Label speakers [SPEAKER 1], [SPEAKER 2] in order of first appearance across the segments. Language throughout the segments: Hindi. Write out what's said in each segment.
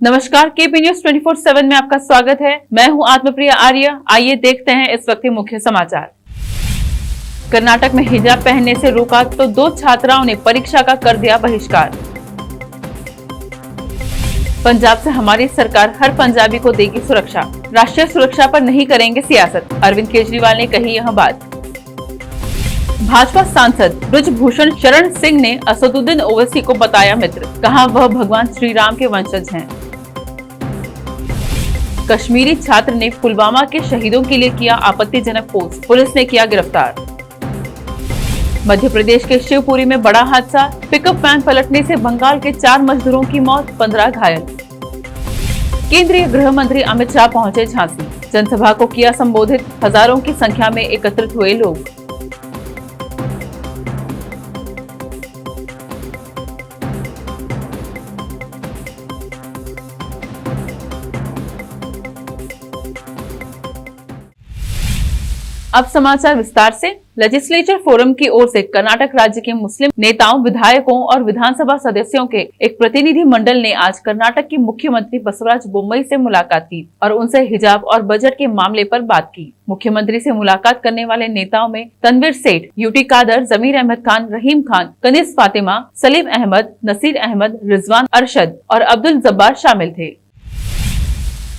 [SPEAKER 1] नमस्कार, केपी न्यूज 24/7 में आपका स्वागत है। मैं हूं आत्मप्रिया आर्य। आइए देखते हैं इस वक्त के मुख्य समाचार। कर्नाटक में हिजाब पहनने से रोका तो 2 छात्राओं ने परीक्षा का कर दिया बहिष्कार। पंजाब से हमारी सरकार हर पंजाबी को देगी सुरक्षा, राष्ट्रीय सुरक्षा पर नहीं करेंगे सियासत, अरविंद केजरीवाल ने कही यह बात। भाजपा सांसद ब्रजभूषण शरण सिंह ने असदुद्दीन ओवैसी को बताया मित्र, कहा वह भगवान श्री राम के वंशज हैं। कश्मीरी छात्र ने पुलवामा के शहीदों के लिए किया आपत्तिजनक पोस्ट, पुलिस ने किया गिरफ्तार। मध्य प्रदेश के शिवपुरी में बड़ा हादसा, पिकअप वैन पलटने से बंगाल के 4 मजदूरों की मौत, 15 घायल। केंद्रीय गृह मंत्री अमित शाह पहुंचे झांसी, जनसभा को किया संबोधित, हजारों की संख्या में एकत्रित हुए लोग। अब समाचार विस्तार से। लेजिस्लेचर फोरम की ओर से कर्नाटक राज्य के मुस्लिम नेताओं, विधायकों और विधानसभा सदस्यों के एक प्रतिनिधि मंडल ने आज कर्नाटक के मुख्यमंत्री बसवराज बोम्मई से मुलाकात की और उनसे हिजाब और बजट के मामले पर बात की। मुख्यमंत्री से मुलाकात करने वाले नेताओं में तनवीर सेठ, यूटी कादर, जमीर अहमद खान, रहीम खान, कनीज फातिमा, सलीम अहमद, नसीर अहमद, रिजवान अरशद और अब्दुल जब्बार शामिल थे।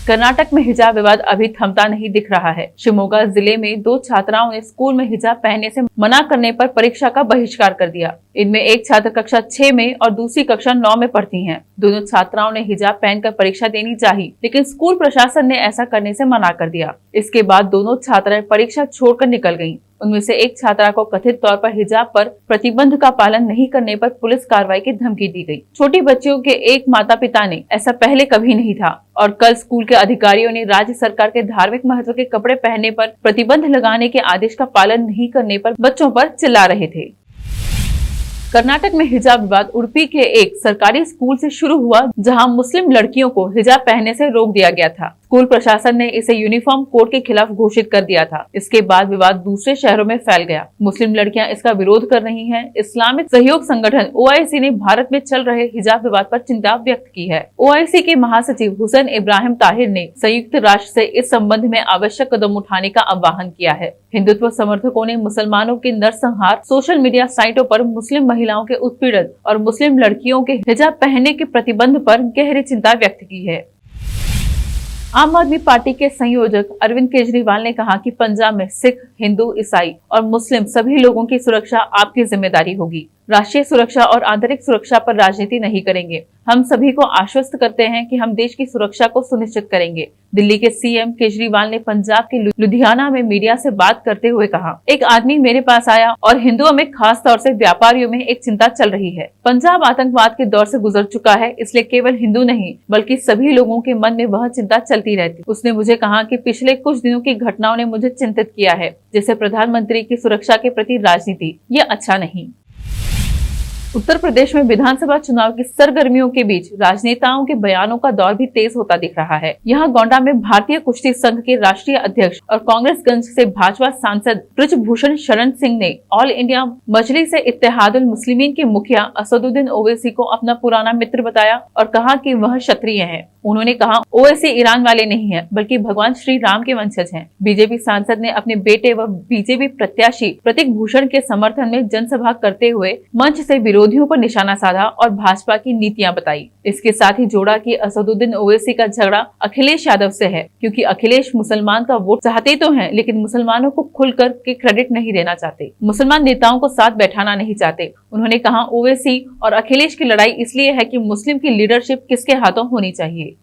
[SPEAKER 1] कर्नाटक में हिजाब विवाद अभी थमता नहीं दिख रहा है। शिवमोगा जिले में 2 छात्राओं ने स्कूल में हिजाब पहनने से मना करने पर परीक्षा का बहिष्कार कर दिया। इनमें एक छात्र कक्षा 6 में और दूसरी कक्षा 9 में पढ़ती हैं। दोनों छात्राओं ने हिजाब पहनकर परीक्षा देनी चाहिए, लेकिन स्कूल प्रशासन ने ऐसा करने से मना कर दिया। इसके बाद दोनों छात्राएं परीक्षा छोड़कर निकल गयीं। उनमें से एक छात्रा को कथित तौर पर हिजाब पर प्रतिबंध का पालन नहीं करने पर पुलिस कार्रवाई की धमकी दी गई। छोटी बच्चियों के एक माता पिता ने ऐसा पहले कभी नहीं था और कल स्कूल के अधिकारियों ने राज्य सरकार के धार्मिक महत्व के कपड़े पहनने पर प्रतिबंध लगाने के आदेश का पालन नहीं करने पर बच्चों पर चिल्ला रहे थे। कर्नाटक में हिजाब विवाद उडुपी के एक सरकारी स्कूल से शुरू हुआ, जहां मुस्लिम लड़कियों को हिजाब पहनने से रोक दिया गया था। स्कूल प्रशासन ने इसे यूनिफॉर्म कोड के खिलाफ घोषित कर दिया था। इसके बाद विवाद दूसरे शहरों में फैल गया। मुस्लिम लड़कियां इसका विरोध कर रही हैं। इस्लामिक सहयोग संगठन OIC ने भारत में चल रहे हिजाब विवाद पर चिंता व्यक्त की है। OIC के महासचिव हुसैन इब्राहिम ताहिर ने संयुक्त राष्ट्र से इस संबंध में आवश्यक कदम उठाने का आह्वान किया है। हिंदुत्व समर्थकों ने मुसलमानों के नरसंहार, सोशल मीडिया साइटों पर मुस्लिम महिलाओं के उत्पीड़न और मुस्लिम लड़कियों के हिजाब पहनने के प्रतिबंध पर गहरी चिंता व्यक्त की है। आम आदमी पार्टी के संयोजक अरविंद केजरीवाल ने कहा कि पंजाब में सिख, हिंदू, ईसाई और मुस्लिम सभी लोगों की सुरक्षा आपकी जिम्मेदारी होगी। राष्ट्रीय सुरक्षा और आंतरिक सुरक्षा पर राजनीति नहीं करेंगे। हम सभी को आश्वस्त करते हैं कि हम देश की सुरक्षा को सुनिश्चित करेंगे। दिल्ली के CM केजरीवाल ने पंजाब के लुधियाना में मीडिया से बात करते हुए कहा, एक आदमी मेरे पास आया और हिंदुओं में खास तौर से व्यापारियों में एक चिंता चल रही है। पंजाब आतंकवाद के दौर से गुजर चुका है, इसलिए केवल हिंदू नहीं बल्कि सभी लोगों के मन में वह चिंता चलती रहती। उसने मुझे कहा कि पिछले कुछ दिनों की घटनाओं ने मुझे चिंतित किया है, जैसे प्रधानमंत्री की सुरक्षा के प्रति राजनीति। ये अच्छा नहीं। उत्तर प्रदेश में विधानसभा चुनाव की सरगर्मियों के बीच राजनेताओं के बयानों का दौर भी तेज होता दिख रहा है। यहाँ गोंडा में भारतीय कुश्ती संघ के राष्ट्रीय अध्यक्ष और कांग्रेसगंज से भाजपा सांसद ब्रजभूषण शरण सिंह ने ऑल इंडिया मजलिस-ए-इत्तेहादुल मुस्लिमीन के मुखिया असदुद्दीन ओवैसी को अपना पुराना मित्र बताया और कहा कि वह क्षत्रिय हैं। उन्होंने कहा, ओवैसी ईरान वाले नहीं हैं, बल्कि भगवान श्री राम के वंशज हैं। बीजेपी सांसद ने अपने बेटे व बीजेपी प्रत्याशी प्रतीक भूषण के समर्थन में जनसभा करते हुए मंच से विरोधियों पर निशाना साधा और भाजपा की नीतियां बताई। इसके साथ ही जोड़ा कि असदुद्दीन ओवैसी का झगड़ा अखिलेश यादव से है, क्योंकि अखिलेश मुसलमान का वोट चाहते तो हैं, लेकिन मुसलमानों को खुलकर के क्रेडिट नहीं देना चाहते, मुसलमान नेताओं को साथ बैठाना नहीं चाहते। उन्होंने कहा, ओवैसी और अखिलेश की लड़ाई इसलिए है कि मुस्लिम की लीडरशिप किसके हाथों होनी चाहिए।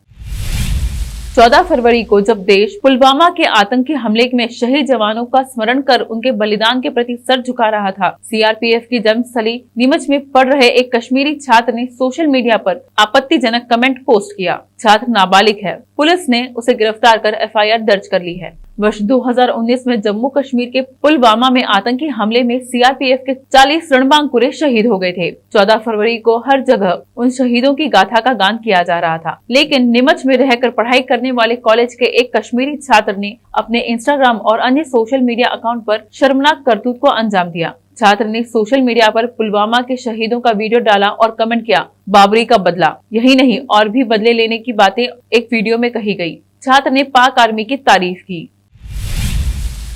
[SPEAKER 1] 14 फरवरी को जब देश पुलवामा के आतंकी हमले में शहीद जवानों का स्मरण कर उनके बलिदान के प्रति सर झुका रहा था, CRPF की जन्मस्थली नीमच में पढ़ रहे एक कश्मीरी छात्र ने सोशल मीडिया पर आपत्तिजनक कमेंट पोस्ट किया। छात्र नाबालिग है। पुलिस ने उसे गिरफ्तार कर FIR दर्ज कर ली है। वर्ष 2019 में जम्मू कश्मीर के पुलवामा में आतंकी हमले में CRPF के 40 रणबांकुरे शहीद हो गए थे। 14 फरवरी को हर जगह उन शहीदों की गाथा का गान किया जा रहा था, लेकिन नीमच में रहकर पढ़ाई करने वाले कॉलेज के एक कश्मीरी छात्र ने अपने इंस्टाग्राम और अन्य सोशल मीडिया अकाउंट पर शर्मनाक करतूत को अंजाम दिया। छात्र ने सोशल मीडिया पर पुलवामा के शहीदों का वीडियो डाला और कमेंट किया, बाबरी का बदला। यही नहीं, और भी बदले लेने की बातें एक वीडियो में कही गई। छात्र ने पाक आर्मी की तारीफ की।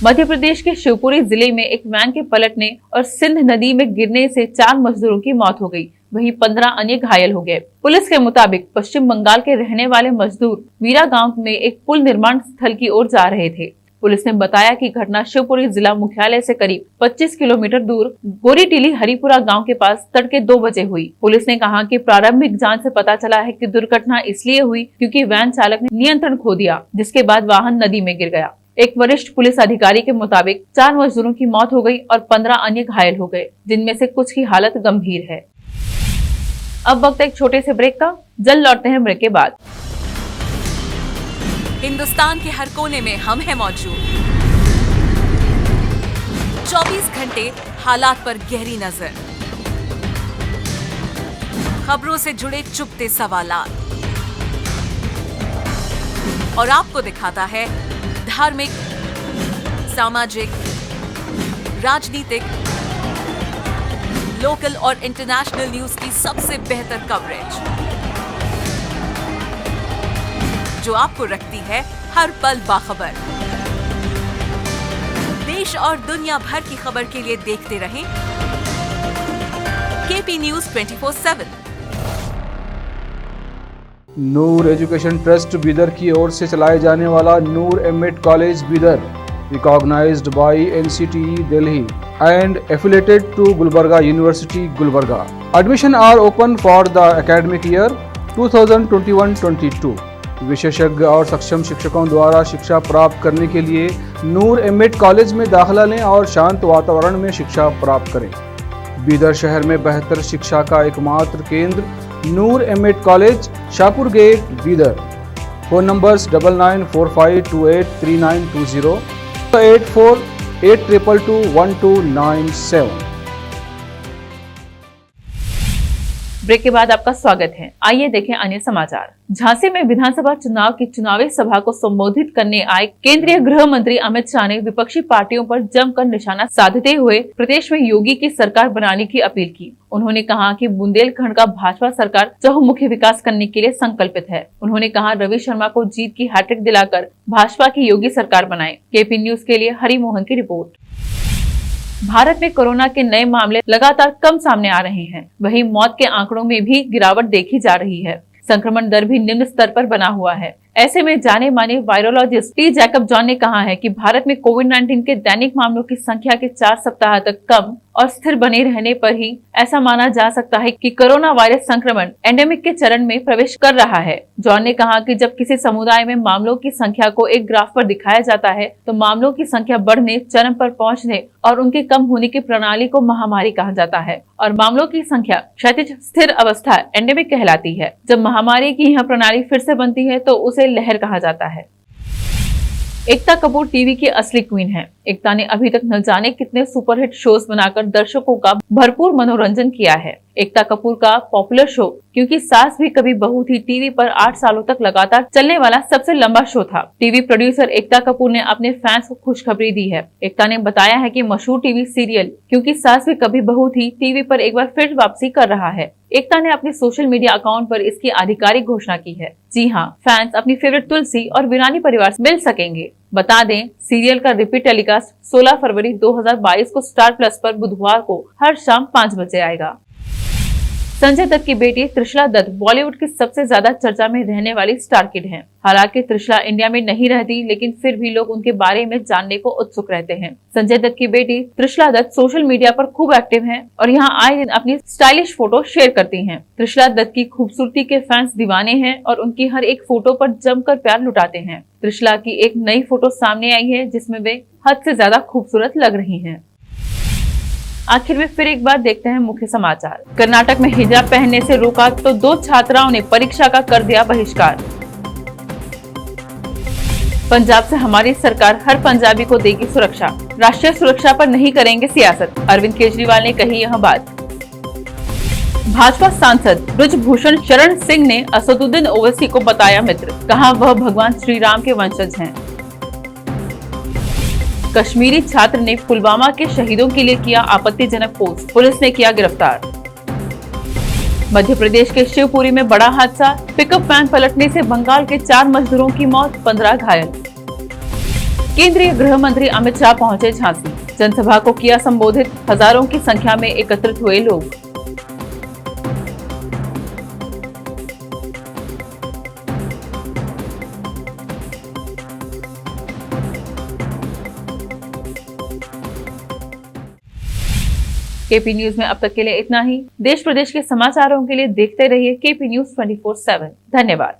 [SPEAKER 1] मध्य प्रदेश के शिवपुरी जिले में एक वैन के पलटने और सिंध नदी में गिरने से 4 मजदूरों की मौत हो गई, वहीं 15 अन्य घायल हो गए। पुलिस के मुताबिक पश्चिम बंगाल के रहने वाले मजदूर वीरा गांव में एक पुल निर्माण स्थल की ओर जा रहे थे। पुलिस ने बताया कि घटना शिवपुरी जिला मुख्यालय से करीब 25 किलोमीटर दूर गोरीटीली हरिपुरा गांव के पास तड़के 2 बजे हुई। पुलिस ने कहा कि प्रारंभिक जांच से पता चला है कि दुर्घटना इसलिए हुई क्योंकि वैन चालक ने नियंत्रण खो दिया, जिसके बाद वाहन नदी में गिर गया। एक वरिष्ठ पुलिस अधिकारी के मुताबिक 4 मजदूरों की मौत हो गई और 15 अन्य घायल हो गए, जिनमें से कुछ की हालत गंभीर है। अब वक्त एक छोटे से ब्रेक का, जल्द लौटते हैं ब्रेक के बाद।
[SPEAKER 2] हिंदुस्तान के हर कोने में हम हैं मौजूद। 24 घंटे हालात पर गहरी नजर, खबरों से जुड़े चुपते सवालात, और आपको दिखाता है धार्मिक, सामाजिक, राजनीतिक, लोकल और इंटरनेशनल न्यूज की सबसे बेहतर कवरेज, जो आपको रखती है हर पल बाखबर। देश और दुनिया भर की खबर के लिए देखते रहें KP news 24/7।
[SPEAKER 3] Noor education trust Bidar की ओर से चलाए जाने वाला Noor MEd college Bidar, recognized by NCTE Delhi and affiliated to Gulbarga University, Gulbarga. Admission are open for the academic year 2021-22. विशेषज्ञ और सक्षम शिक्षकों द्वारा शिक्षा प्राप्त करने के लिए नूर एमएड कॉलेज में दाखिला लें और शांत वातावरण में शिक्षा प्राप्त करें। बीदर शहर में बेहतर शिक्षा का एकमात्र केंद्र Noor MEd college, Shahpur gate, Bidar. Phone numbers 9945283920, 8482221297।
[SPEAKER 1] Break के बाद आपका स्वागत है। आइए देखें अन्य समाचार। झांसी में विधानसभा चुनाव की चुनावी सभा को संबोधित करने आए केंद्रीय गृह मंत्री अमित शाह ने विपक्षी पार्टियों पर जमकर निशाना साधते हुए प्रदेश में योगी की सरकार बनाने की अपील की। उन्होंने कहा कि बुंदेलखंड का भाजपा सरकार चहुमुखी विकास करने के लिए संकल्पित है। उन्होंने कहा रवि शर्मा को जीत की हैट्रिक दिलाकर भाजपा की योगी सरकार बनाए। केपी न्यूज के लिए हरिमोहन की रिपोर्ट। भारत में कोरोना के नए मामले लगातार कम सामने आ रहे हैं, वहीं मौत के आंकड़ों में भी गिरावट देखी जा रही है। संक्रमण दर भी निम्न स्तर पर बना हुआ है। ऐसे में जाने माने वायरोलॉजिस्ट टी जैकब जॉन ने कहा है कि भारत में कोविड-19 के दैनिक मामलों की संख्या के 4 सप्ताह तक कम और स्थिर बने रहने पर ही ऐसा माना जा सकता है कि कोरोना वायरस संक्रमण एंडेमिक के चरण में प्रवेश कर रहा है। जॉन ने कहा कि जब किसी समुदाय में मामलों की संख्या को एक ग्राफ पर दिखाया जाता है तो मामलों की संख्या बढ़ने, चरम पर पहुंचने और उनके कम होने की प्रणाली को महामारी कहा जाता है और मामलों की संख्या क्षैतिज स्थिर अवस्था एंडेमिक कहलाती है। जब महामारी की यह प्रणाली फिर से बनती है तो उसे लहर कहा जाता है। एकता कपूर टीवी की असली क्वीन है। एकता ने अभी तक न जाने कितने सुपरहिट शोज बनाकर दर्शकों का भरपूर मनोरंजन किया है। एकता कपूर का पॉपुलर शो क्योंकि सास भी कभी बहू थी टीवी पर 8 सालों तक लगातार चलने वाला सबसे लंबा शो था। टीवी प्रोड्यूसर एकता कपूर ने अपने फैंस को खुशखबरी दी है। एकता ने बताया है कि मशहूर टीवी सीरियल क्योंकि सास भी कभी बहू थी टीवी पर एक बार फिर वापसी कर रहा है। एकता ने अपने सोशल मीडिया अकाउंट पर इसकी आधिकारिक घोषणा की है। जी हाँ, फैंस अपनी फेवरेट तुलसी और वीरानी परिवार से मिल सकेंगे। बता दें, सीरियल का रिपीट टेलीकास्ट 16 फरवरी 2022 को स्टार प्लस पर बुधवार को हर शाम 5 बजे आएगा। संजय दत्त की बेटी त्रिशला दत्त बॉलीवुड की सबसे ज्यादा चर्चा में रहने वाली स्टार किड हैं। हालांकि त्रिशला इंडिया में नहीं रहती, लेकिन फिर भी लोग उनके बारे में जानने को उत्सुक रहते हैं। संजय दत्त की बेटी त्रिशला दत्त सोशल मीडिया पर खूब एक्टिव हैं और यहाँ आए दिन अपनी स्टाइलिश फोटो शेयर करती हैं। त्रिशला दत्त की खूबसूरती के फैंस दीवाने हैं और उनकी हर एक फोटो पर जमकर प्यार लुटाते हैं। त्रिशला की एक नई फोटो सामने आई है जिसमें वे हद से ज्यादा खूबसूरत लग रही हैं। आखिर में फिर एक बार देखते हैं मुख्य समाचार। कर्नाटक में हिजाब पहनने से रोका तो 2 छात्राओं ने परीक्षा का कर दिया बहिष्कार। पंजाब से हमारी सरकार हर पंजाबी को देगी सुरक्षा, राष्ट्रीय सुरक्षा पर नहीं करेंगे सियासत, अरविंद केजरीवाल ने कही यह बात। भाजपा सांसद ब्रजभूषण शरण सिंह ने असदुद्दीन ओवैसी को बताया मित्र, कहा वह भगवान श्री राम के वंशज हैं। कश्मीरी छात्र ने पुलवामा के शहीदों के लिए किया आपत्तिजनक पोस्ट, पुलिस ने किया गिरफ्तार। मध्य प्रदेश के शिवपुरी में बड़ा हादसा, पिकअप वैन पलटने से बंगाल के 4 मजदूरों की मौत, 15 घायल। केंद्रीय गृह मंत्री अमित शाह पहुंचे झांसी, जनसभा को किया संबोधित, हजारों की संख्या में एकत्रित हुए लोग। केपी न्यूज में अब तक के लिए इतना ही। देश प्रदेश के समाचारों के लिए देखते रहिए केपी न्यूज 24/7। धन्यवाद।